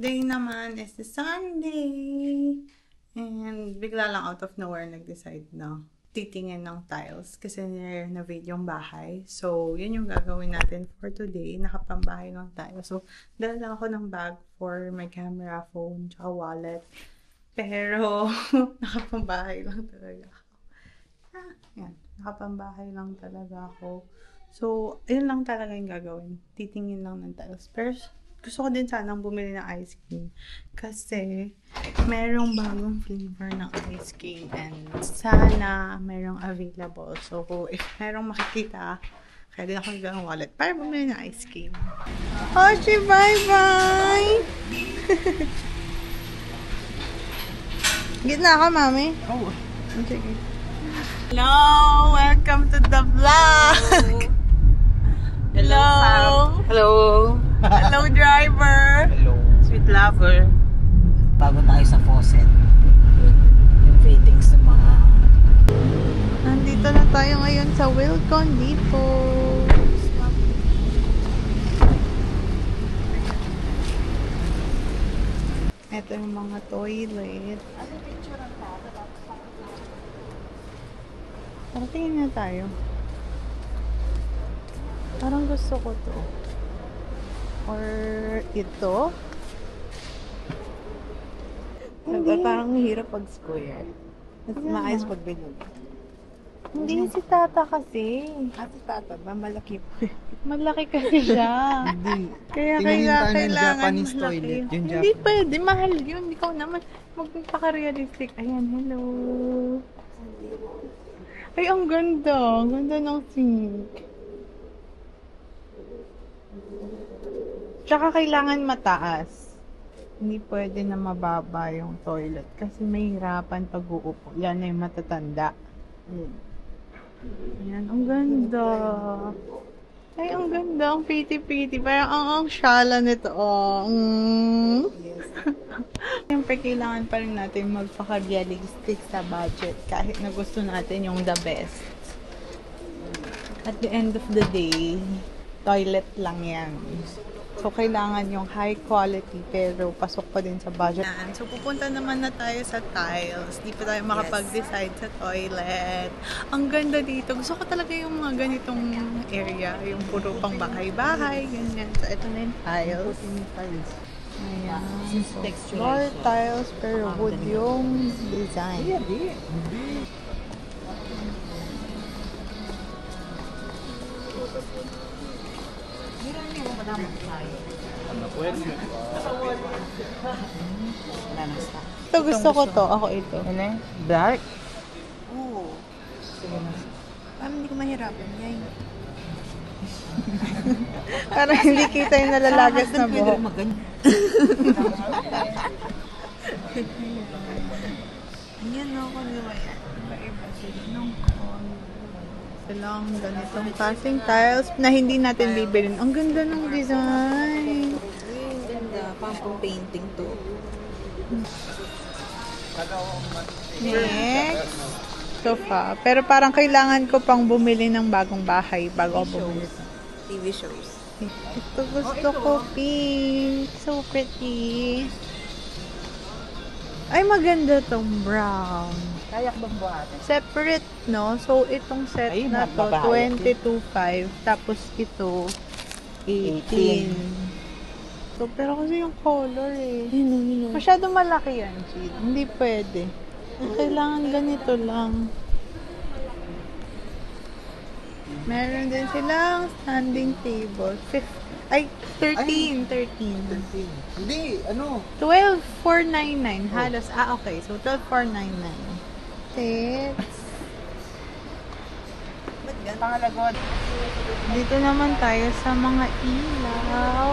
Today naman is the Sunday. And bigla lang out of nowhere nag-decide na titingin ng tiles kasi nire-renovate yung bahay. So, yun yung gagawin natin for today. Nakapambahay lang tayo. So, dala lang ako ng bag for my camera, phone, tsaka wallet. Pero, nakapambahay lang talaga ako. Yan. Nakapambahay lang talaga ako. So, ayun lang talaga yung gagawin. Titingin lang ng tiles. Pero, gusto ko din sanang bumili ng ice cream. Kasi, merong bagong flavor ng ice cream. And, sana merong available. So, if merong makikita, kaya din ako ng wallet para bumili ng ice cream. Oshi, bye-bye! Gitna ka, mami? Oh. Sige. Hello! Welcome to the vlog! Hello! Hello! Hello, driver! Hello! Sweet lover. Bago tayo sa faucet. Yung fittings ng mga... Nandito na tayo ngayon sa Wilcon Depot. Ito yung mga toilet. Parang tingin na tayo. Parang gusto ko to. Or ito. Hindi. Parang hirap pag square. Mas maayos pag bilog. Hindi si Tata kasi. Si Tata ba? Malaki po. Malaki kasi siya. Hindi. Kaya Tingin tayo ng kailangan Japanese malaki. toilet. Yung Hindi pwede. Mahal yun. Ikaw naman magpaka-realistic. Ayan, hello. Ay, ang ganda. Ang ganda ng sink. Tsaka kailangan mataas. Hindi pwede na mababa yung toilet. Kasi mahirapan pag uupo. Yan na yung matatanda. Ayan, ang ganda. Ay, ang ganda. Ang pretty-pretty. Parang ang shala nito. Oh. Yes. Siyempre, kailangan pa rin natin magpaka-realistic sa budget. Kahit na gusto natin yung the best. At the end of the day, toilet lang yan. So, kailangan yung high quality pero pasok pa din sa budget. So, pupunta naman na tayo sa tiles. Di pa tayo makapag-decide sa toilet. Ang ganda dito. Gusto ko talaga yung mga ganitong area. Yung puro pang bahay-bahay. Ganyan. So, ito na yung tiles. Ayan. So, floor tiles pero wood yung design. Hindi. Ito gusto ko to. Ako ito. Ano eh? Dark? Oo. Parang hindi ko mahirapan. Yan. Parang hindi kita yung nalalagas na buhok. Ayan o, kung di ba yan? Iba-iba sila ng color. Lang ganitong klaseng tiles na hindi natin bibilin. Ang ganda ng design. Ang ganda. Pang painting to. Next. Sofa. Pero parang kailangan ko pang bumili ng bagong bahay bago ako bumili. TV shows. Ito gusto ko pink. So pretty. Ay, maganda tong brown. Kaya ko bang buhatin? Separate, no? So, itong set Ay, na to, babae. 22.5. Tapos ito, 18. So, pero kasi yung color eh. Masyado malaki yan, Chid. Hindi pwede. Kailangan ganito lang. Meron din silang standing table. 13. Hindi, ano? 12,499. Halos, okay. So, 12,499. Sets. Ba't ganun? Pangalagod. Dito naman tayo sa mga ilaw.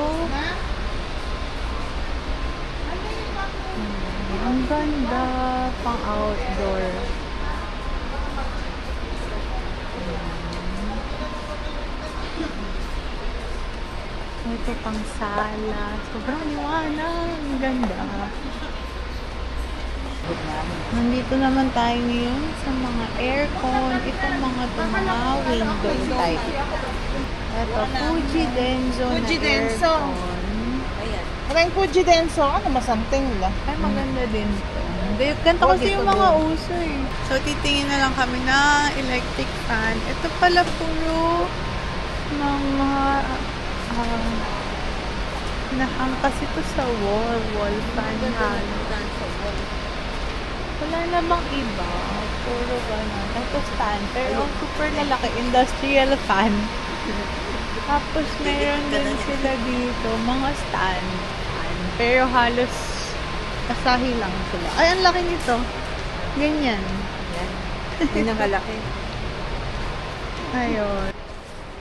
Ang ganda. Pang outdoor. Ito pang sala. Sobrang liwanag. Ang ganda. Nandito naman tayo ngayon sa mga aircon. Itong mga window type. Ito, Fuji Denso na Fuji Denso. aircon. Ayan. May Fuji Denso, ano masanteng la? Ay, maganda din to. Hindi, ganito kasi yung mga uso eh. So, titingin na lang kami na electric fan. Ito pala puro ng mga nahang kasi ito sa wall fan wala na bang iba? Puro gano'n. Ito stand, pero ang super lalaki, industrial fan. Tapos meron din sila dito, mga stand. Pero halos Asahi lang sila. Ay, ang laki nito. Ganyan. Yun ang kalaki. Ayun.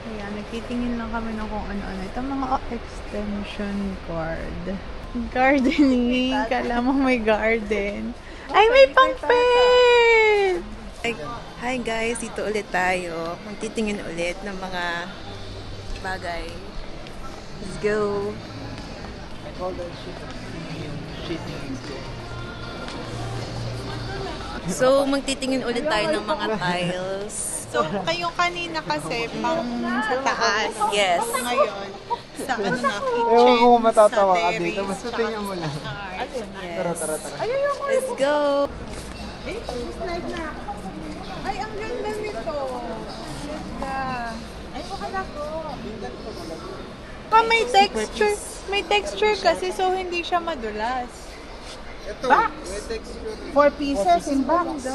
Ayan, nagtitingin lang kami ng kung ano-ano. Ito mga extension cord. Gardening. Kala mo may garden. Ay, may pang-pet! Hi guys, dito ulit tayo. Magtitingin ulit ng mga bagay. Let's go. So, magtitingin ulit tayo ng mga tiles. So, kayong kanina kasi pang sa taas. Yes. Ngayon, sa ano na, kitchen, Ewan ko kung matatawa sa ka terrace, dito. Basta tsaka tingnan mo sa lang. art. Yes. Tara. Let's go. Ay, ang ganda nito. Ganda. Ay, baka ko. May texture. May texture kasi so hindi siya madulas. Ito, Box. may texture. 4 pieces in box.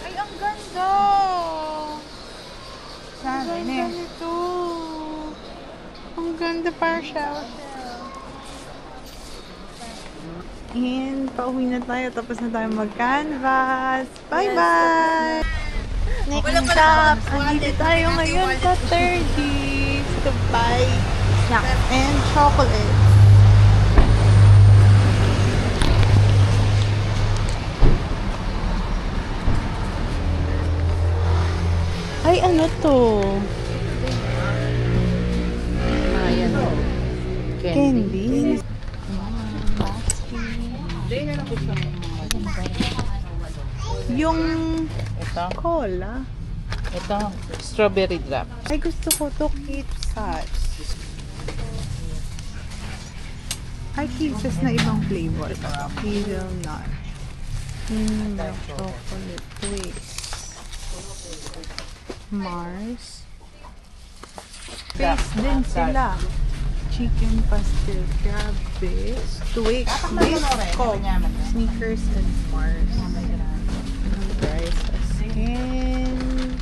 Ay, ang ganda. Ang Sabi ganda niya. nito. Ang ganda para siya. And pauwi na tayo. Tapos na tayo mag-canvas. Bye-bye! Next stop. Andito tayo ngayon sa 30s to buy snacks and chocolate. Ay, ano to? Ayan. Candy. Yung cola. Ito, strawberry drop. Ay, gusto ko to Kit Kat. Ay, kisses na ibang flavor. Hazelnut. Milk chocolate Twix. Mars. Twix din sila. Chicken pastel, crab base, Twix, Bisco, Snickers, and Mars. Rices and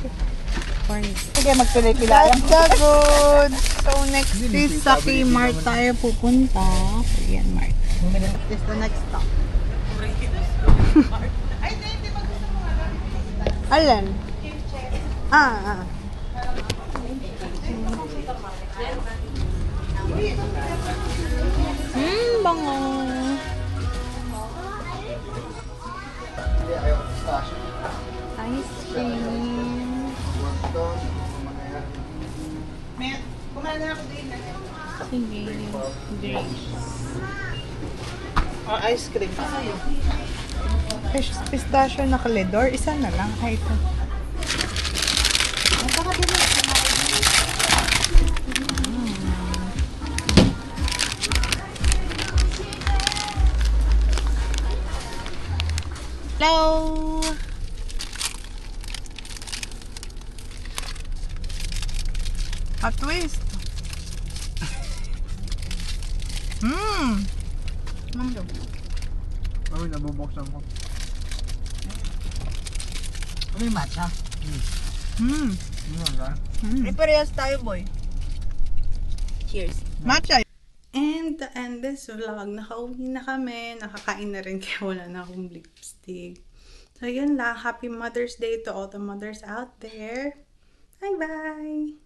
corn. Sige, magpili-pila. That's the good! So, next is sa Kmart tayo pupunta. Korean Mart. This is the next stop. Alan? Bango. Ice cream. Sige. Drinks. Ice cream. Pistachio na kalidor. Isa na lang. Ay, ito. Hello! A twist. Mando. Ay, nabubuksan ko. Ano yung matcha? Ano ba? Parehas tayo, boy. Cheers. Matcha. And to end this vlog, nakauwi na kami. Nakakain na rin kaya wala na akong lipstick. So, yun lang. Happy Mother's Day to all the mothers out there. Bye-bye!